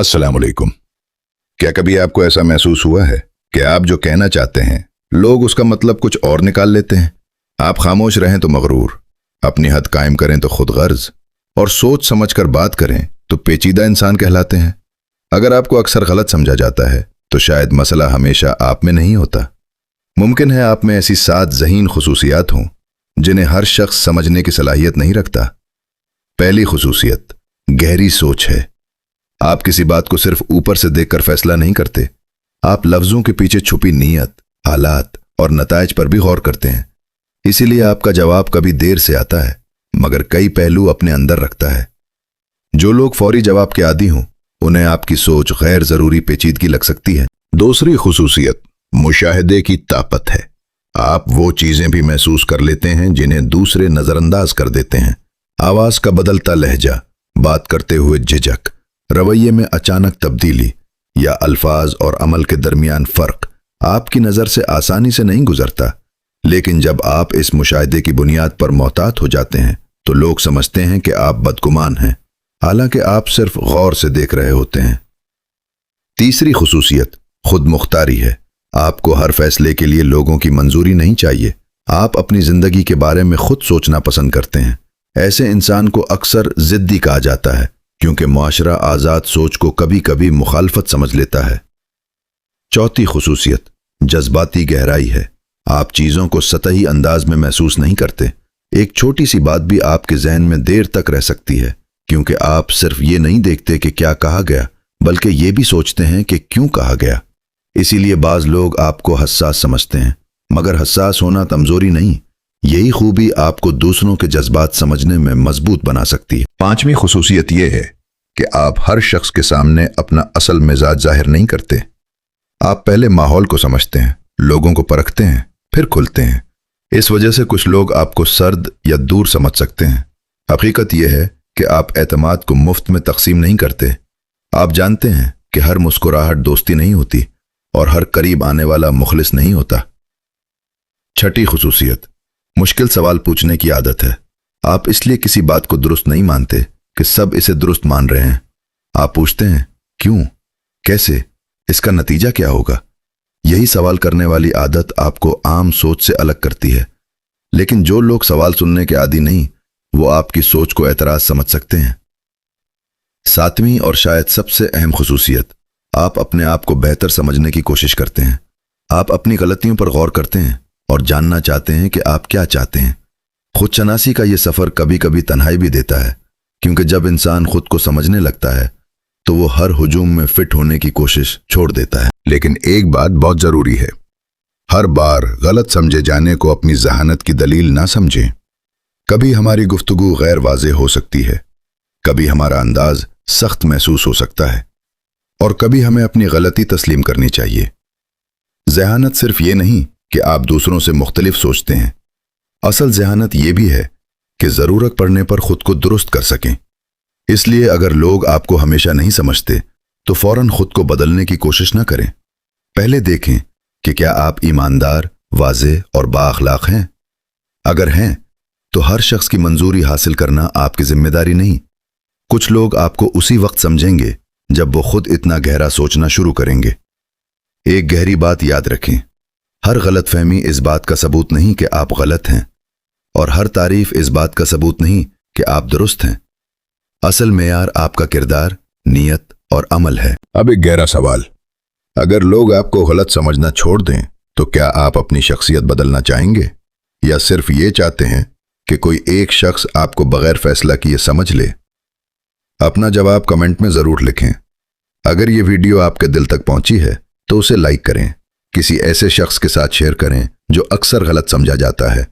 अस्सलाम वालेकुम। क्या कभी आपको ऐसा महसूस हुआ है कि आप जो कहना चाहते हैं लोग उसका मतलब कुछ और निकाल लेते हैं? आप खामोश रहें तो मगरूर, अपनी हद कायम करें तो खुद गर्ज, और सोच समझ कर बात करें तो पेचीदा इंसान कहलाते हैं। अगर आपको अक्सर गलत समझा जाता है तो शायद मसला हमेशा आप में नहीं होता। मुमकिन है आप में ऐसी 7 ज़हीन खुसूसियात हों जिन्हें हर शख्स समझने की सलाहियत नहीं रखता। पहली खुसूसियत गहरी सोच है। आप किसी बात को सिर्फ ऊपर से देखकर फैसला नहीं करते। आप लफ्जों के पीछे छुपी नीयत, हालात और नताइज पर भी गौर करते हैं। इसीलिए आपका जवाब कभी देर से आता है मगर कई पहलू अपने अंदर रखता है। जो लोग फौरी जवाब के आदी हों उन्हें आपकी सोच गैर जरूरी पेचीदगी लग सकती है। दूसरी खुसूसियत मुशाहिदे की ताकत है। आप वो चीजें भी महसूस कर लेते हैं जिन्हें दूसरे नजरअंदाज कर देते हैं। आवाज का बदलता लहजा, बात करते हुए झिझक, रवैये में अचानक तब्दीली या अल्फाज और अमल के दरमियान फर्क आपकी नजर से आसानी से नहीं गुजरता। लेकिन जब आप इस मुशाहिदे की बुनियाद पर मोहतात हो जाते हैं तो लोग समझते हैं कि आप बदगुमान हैं, हालांकि आप सिर्फ गौर से देख रहे होते हैं। तीसरी खुसूसियत खुद मुख्तारी है। आपको हर फैसले के लिए लोगों की मंजूरी नहीं चाहिए। आप अपनी जिंदगी के बारे में खुद सोचना पसंद करते हैं। ऐसे इंसान को अक्सर जिद्दी कहा जाता है क्योंकि मुआशरा आज़ाद सोच को कभी कभी मुखालफत समझ लेता है। चौथी खुसूसियत जज्बाती गहराई है। आप चीज़ों को सतही अंदाज में महसूस नहीं करते। एक छोटी सी बात भी आपके जहन में देर तक रह सकती है क्योंकि आप सिर्फ ये नहीं देखते कि क्या कहा गया बल्कि ये भी सोचते हैं कि क्यों कहा गया। इसीलिए बाज लोग आपको हसास समझते हैं, मगर हसास होना कमजोरी नहीं, यही खूबी आपको दूसरों के जज्बात समझने में मजबूत बना सकती है। पांचवी खुसूसियत यह है कि आप हर शख्स के सामने अपना असल मिजाज जाहिर नहीं करते। आप पहले माहौल को समझते हैं, लोगों को परखते हैं, फिर खुलते हैं। इस वजह से कुछ लोग आपको सर्द या दूर समझ सकते हैं। हकीकत यह है कि आप एतमाद को मुफ्त में तकसीम नहीं करते। आप जानते हैं कि हर मुस्कुराहट दोस्ती नहीं होती और हर करीब आने वाला मुखलिस नहीं होता। छठी खुसूसियत मुश्किल सवाल पूछने की आदत है। आप इसलिए किसी बात को दुरुस्त नहीं मानते कि सब इसे दुरुस्त मान रहे हैं। आप पूछते हैं क्यों, कैसे, इसका नतीजा क्या होगा। यही सवाल करने वाली आदत आपको आम सोच से अलग करती है। लेकिन जो लोग सवाल सुनने के आदी नहीं, वो आपकी सोच को एतराज समझ सकते हैं। सातवीं और शायद सबसे अहम खुसूसियत, आप अपने आप को बेहतर समझने की कोशिश करते हैं। आप अपनी गलतियों पर गौर करते हैं और जानना चाहते हैं कि आप क्या चाहते हैं। खुद शनासी का यह सफर कभी कभी तन्हाई भी देता है क्योंकि जब इंसान खुद को समझने लगता है तो वो हर हुजूम में फिट होने की कोशिश छोड़ देता है। लेकिन एक बात बहुत जरूरी है, हर बार गलत समझे जाने को अपनी जहानत की दलील ना समझें। कभी हमारी गुफ्तगू गैर वाज़ेह हो सकती है, कभी हमारा अंदाज सख्त महसूस हो सकता है और कभी हमें अपनी गलती तस्लीम करनी चाहिए। जहानत सिर्फ ये नहीं कि आप दूसरों से मुख्तलिफ सोचते हैं, असल जहानत यह भी है कि जरूरत पड़ने पर खुद को दुरुस्त कर सकें। इसलिए अगर लोग आपको हमेशा नहीं समझते तो फौरन खुद को बदलने की कोशिश ना करें। पहले देखें कि क्या आप ईमानदार, वाज़ेह और बाअखलाक हैं। अगर हैं तो हर शख्स की मंजूरी हासिल करना आपकी जिम्मेदारी नहीं। कुछ लोग आपको उसी वक्त समझेंगे जब वो खुद इतना गहरा सोचना शुरू करेंगे। एक गहरी बात याद रखें, हर गलतफहमी इस बात का सबूत नहीं कि आप गलत हैं और हर तारीफ इस बात का सबूत नहीं कि आप दुरुस्त हैं। असल मेयार आपका किरदार, नीयत और अमल है। अब एक गहरा सवाल, अगर लोग आपको गलत समझना छोड़ दें तो क्या आप अपनी शख्सियत बदलना चाहेंगे या सिर्फ ये चाहते हैं कि कोई एक शख्स आपको बगैर फैसला किए समझ ले? अपना जवाब कमेंट में जरूर लिखें। अगर ये वीडियो आपके दिल तक पहुंची है तो उसे लाइक करें, किसी ऐसे शख्स के साथ शेयर करें जो अक्सर गलत समझा जाता है